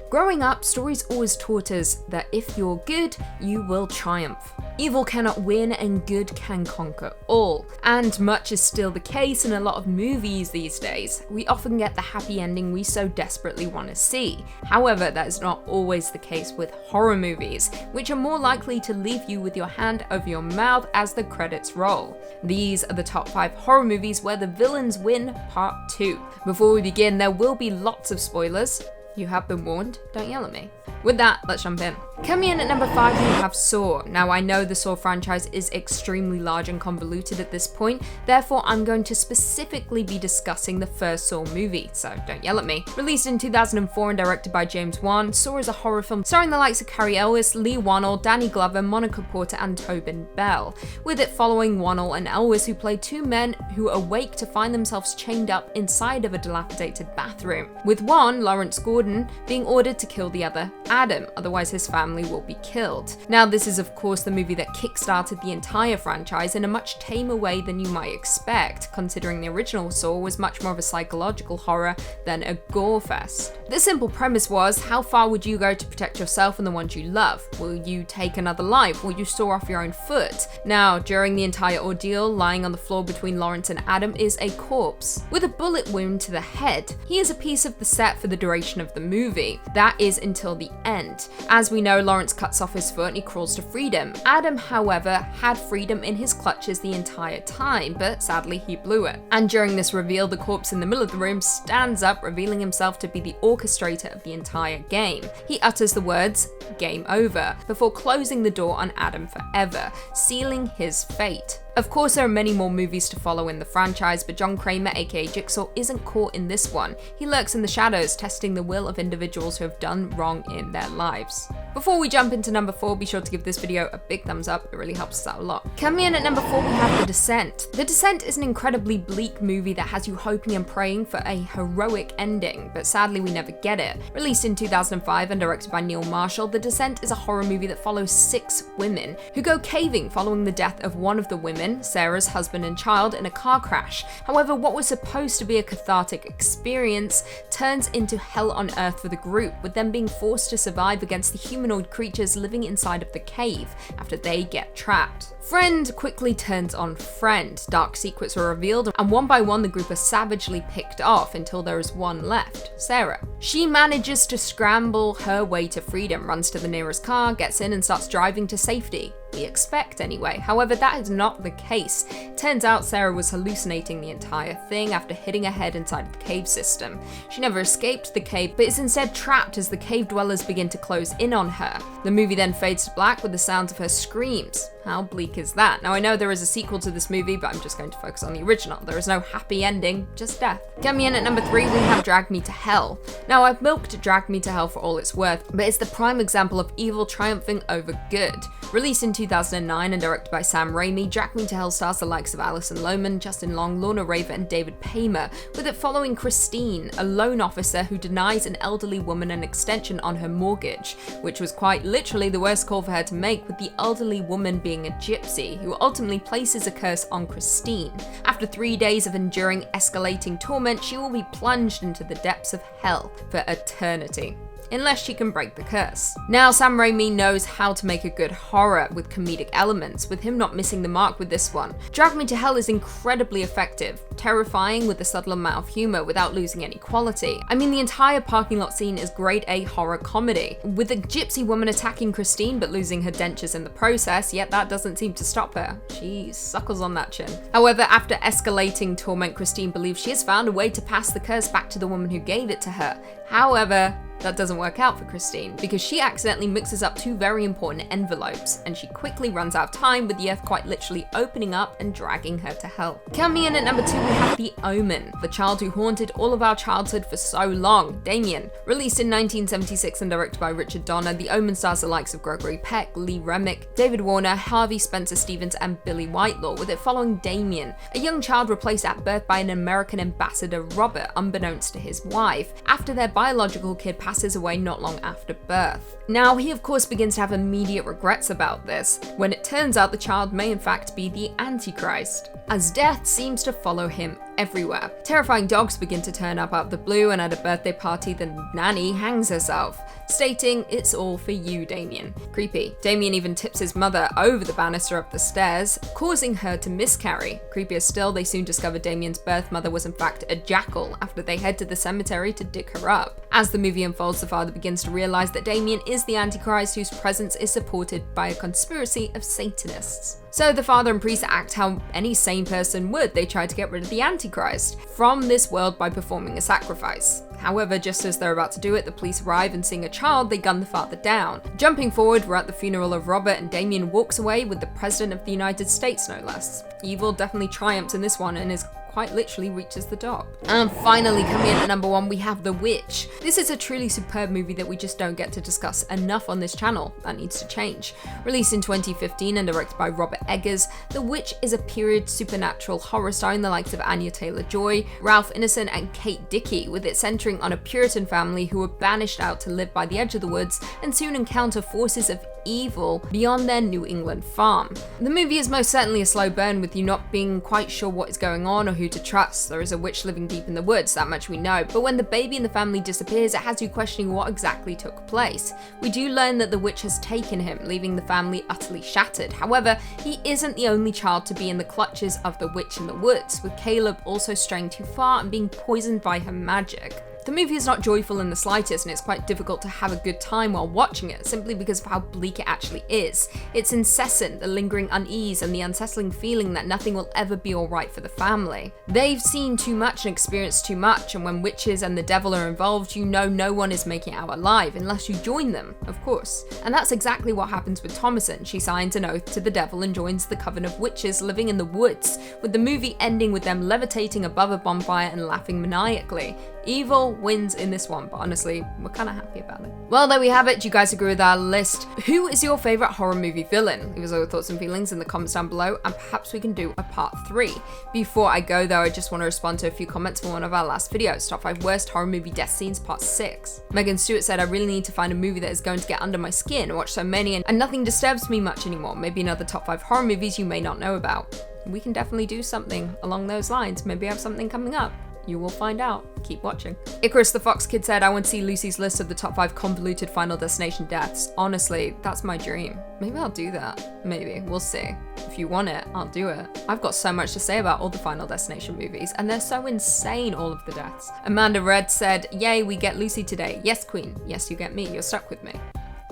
Growing up, stories always taught us that if you're good, you will triumph. Evil cannot win and good can conquer all. And much is still the case in a lot of movies these days. We often get the happy ending we so desperately want to see. However, that is not always the case with horror movies, which are more likely to leave you with your hand over your mouth as the credits roll. These are the top 5 horror movies where the villains win, part 2. Before we begin, there will be lots of spoilers. You have been warned, don't yell at me. With that, let's jump in. Coming in at number 5, we have Saw. Now, I know the Saw franchise is extremely large and convoluted at this point, therefore I'm going to specifically be discussing the first Saw movie, so don't yell at me. Released in 2004 and directed by James Wan, Saw is a horror film starring the likes of Carrie Elwes, Lee Wannell, Danny Glover, Monica Porter, and Tobin Bell, with it following Wannell and Elwes, who play 2 men who awake to find themselves chained up inside of a dilapidated bathroom, with one, Lawrence Gordon, being ordered to kill the other, Adam, otherwise his family will be killed. Now, this is of course the movie that kickstarted the entire franchise in a much tamer way than you might expect, considering the original Saw was much more of a psychological horror than a gore fest. The simple premise was, how far would you go to protect yourself and the ones you love? Will you take another life? Will you saw off your own foot? Now, during the entire ordeal, lying on the floor between Lawrence and Adam is a corpse with a bullet wound to the head. He is a piece of the set for the duration of the movie. That is until the end. As we know, Lawrence cuts off his foot and he crawls to freedom. Adam, however, had freedom in his clutches the entire time, but sadly he blew it. And during this reveal, the corpse in the middle of the room stands up, revealing himself to be the orchestrator of the entire game. He utters the words, "Game over," before closing the door on Adam forever, sealing his fate. Of course, there are many more movies to follow in the franchise, but John Kramer, aka Jigsaw, isn't caught in this one. He lurks in the shadows, testing the will of individuals who have done wrong in their lives. Before we jump into number 4, be sure to give this video a big thumbs up, it really helps us out a lot. Coming in at number 4, we have The Descent. The Descent is an incredibly bleak movie that has you hoping and praying for a heroic ending, but sadly we never get it. Released in 2005 and directed by Neil Marshall, The Descent is a horror movie that follows 6 women who go caving following the death of one of the women, Sarah's husband and child, in a car crash. However, what was supposed to be a cathartic experience turns into hell on earth for the group, with them being forced to survive against the humanoid creatures living inside of the cave after they get trapped. Friend quickly turns on friend. Dark secrets are revealed, and one by one the group are savagely picked off until there is one left, Sarah. She manages to scramble her way to freedom, runs to the nearest car, gets in and starts driving to safety. We expect anyway. However, that is not the case. Turns out Sarah was hallucinating the entire thing after hitting her head inside the cave system. She never escaped the cave, but is instead trapped as the cave dwellers begin to close in on her. The movie then fades to black with the sounds of her screams. How bleak is that? Now, I know there is a sequel to this movie, but I'm just going to focus on the original. There is no happy ending, just death. Coming in at number 3, we have Drag Me to Hell. Now, I've milked Drag Me to Hell for all it's worth, but it's the prime example of evil triumphing over good. Released in 2009 and directed by Sam Raimi, Drag Me to Hell stars the likes of Alison Lohman, Justin Long, Lorna Raver, and David Paymer, with it following Christine, a loan officer who denies an elderly woman an extension on her mortgage, which was quite literally the worst call for her to make, with the elderly woman being a gypsy, who ultimately places a curse on Christine. After 3 days of enduring escalating torment, she will be plunged into the depths of hell for eternity, unless she can break the curse. Now, Sam Raimi knows how to make a good horror with comedic elements, with him not missing the mark with this one. Drag Me to Hell is incredibly effective, terrifying with a subtle amount of humor without losing any quality. I mean, the entire parking lot scene is grade A horror comedy, with a gypsy woman attacking Christine but losing her dentures in the process, yet that doesn't seem to stop her. She suckles on that chin. However, after escalating torment, Christine believes she has found a way to pass the curse back to the woman who gave it to her. However, that doesn't work out for Christine, because she accidentally mixes up 2 very important envelopes, and she quickly runs out of time, with the earth quite literally opening up and dragging her to hell. Coming in at number 2, we have The Omen, the child who haunted all of our childhood for so long, Damien. Released in 1976 and directed by Richard Donner, The Omen stars the likes of Gregory Peck, Lee Remick, David Warner, Harvey Spencer Stevens, and Billy Whitelaw, with it following Damien, a young child replaced at birth by an American ambassador, Robert, unbeknownst to his wife, after their biological kid passes away not long after birth. Now, he of course begins to have immediate regrets about this, when it turns out the child may in fact be the Antichrist, as death seems to follow him everywhere. Terrifying dogs begin to turn up out of the blue, and at a birthday party, the nanny hangs herself. stating, "It's all for you, Damien." Creepy. Damien even tips his mother over the banister up the stairs, causing her to miscarry. Creepier still, they soon discover Damien's birth mother was in fact a jackal after they head to the cemetery to dig her up. As the movie unfolds, the father begins to realize that Damien is the Antichrist whose presence is supported by a conspiracy of Satanists. So the father and priest act how any sane person would. They try to get rid of the Antichrist from this world by performing a sacrifice. However, just as they're about to do it, the police arrive and seeing a child, they gun the father down. Jumping forward, we're at the funeral of Robert and Damien walks away with the President of the United States, no less. Evil definitely triumphs in this one and is quite literally reaches the top. And finally, coming in at number 1, we have The Witch. This is a truly superb movie that we just don't get to discuss enough on this channel. That needs to change. Released in 2015 and directed by Robert Eggers, The Witch is a period supernatural horror starring the likes of Anya Taylor-Joy, Ralph Ineson and Kate Dickie, with it centering on a Puritan family who were banished out to live by the edge of the woods and soon encounter forces of evil beyond their New England farm. The movie is most certainly a slow burn, with you not being quite sure what is going on or who to trust. There is a witch living deep in the woods, that much we know, but when the baby in the family disappears, it has you questioning what exactly took place. We do learn that the witch has taken him, leaving the family utterly shattered. However, he isn't the only child to be in the clutches of the witch in the woods, with Caleb also straying too far and being poisoned by her magic. The movie is not joyful in the slightest, and it's quite difficult to have a good time while watching it, simply because of how bleak it actually is. It's incessant, the lingering unease and the unsettling feeling that nothing will ever be alright for the family. They've seen too much and experienced too much, and when witches and the devil are involved, you know no one is making it out alive, unless you join them, of course. And that's exactly what happens with Thomasin. She signs an oath to the devil and joins the coven of witches living in the woods, with the movie ending with them levitating above a bonfire and laughing maniacally. Evil wins in this one, but honestly, we're kind of happy about it. Well, there we have it. Do you guys agree with our list? Who is your favorite horror movie villain? Leave us all your thoughts and feelings in the comments down below, and perhaps we can do a part 3. Before I go though, I just want to respond to a few comments from one of our last videos, Top 5 Worst Horror Movie Death Scenes Part 6. Megan Stewart said, "I really need to find a movie that is going to get under my skin. I watch so many and nothing disturbs me much anymore. Maybe another top 5 horror movies you may not know about." We can definitely do something along those lines. Maybe I have something coming up. You will find out. Keep watching. Icarus the Fox Kid said, "I want to see Lucy's list of the top 5 convoluted Final Destination deaths. Honestly, that's my dream." Maybe I'll do that. Maybe. We'll see. If you want it, I'll do it. I've got so much to say about all the Final Destination movies, and they're so insane, all of the deaths. Amanda Red said, "Yay, we get Lucy today. Yes, Queen. Yes, you get me. You're stuck with me."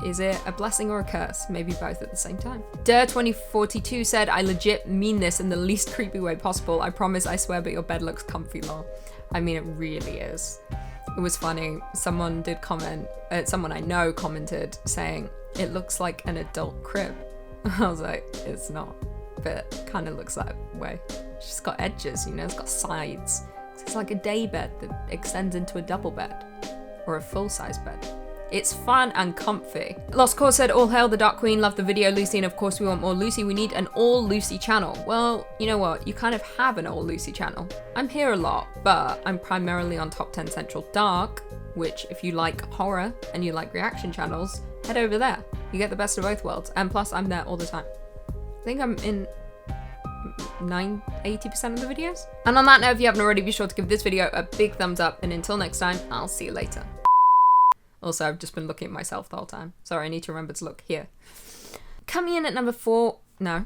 Is it a blessing or a curse? Maybe both at the same time. Durr2042 said, "I legit mean this in the least creepy way possible. I promise, I swear, but your bed looks comfy, lol." I mean, it really is. It was funny. Someone did comment, someone I know commented saying, "It looks like an adult crib." I was like, it's not, but it kind of looks that way. It's just got edges, you know, it's got sides. It's like a day bed that extends into a double bed or a full-size bed. It's fun and comfy. Lost Cause said, "All hail the Dark Queen, love the video, Lucy, and of course we want more Lucy. We need an all Lucy channel." Well, you know what? You kind of have an all Lucy channel. I'm here a lot, but I'm primarily on Top 10 Central Dark, which if you like horror and you like reaction channels, head over there. You get the best of both worlds. And plus, I'm there all the time. I think I'm in 80% of the videos. And on that note, if you haven't already, be sure to give this video a big thumbs up. And until next time, I'll see you later. Also, I've just been looking at myself the whole time. Sorry, I need to remember to look here. Coming in at number 4, no.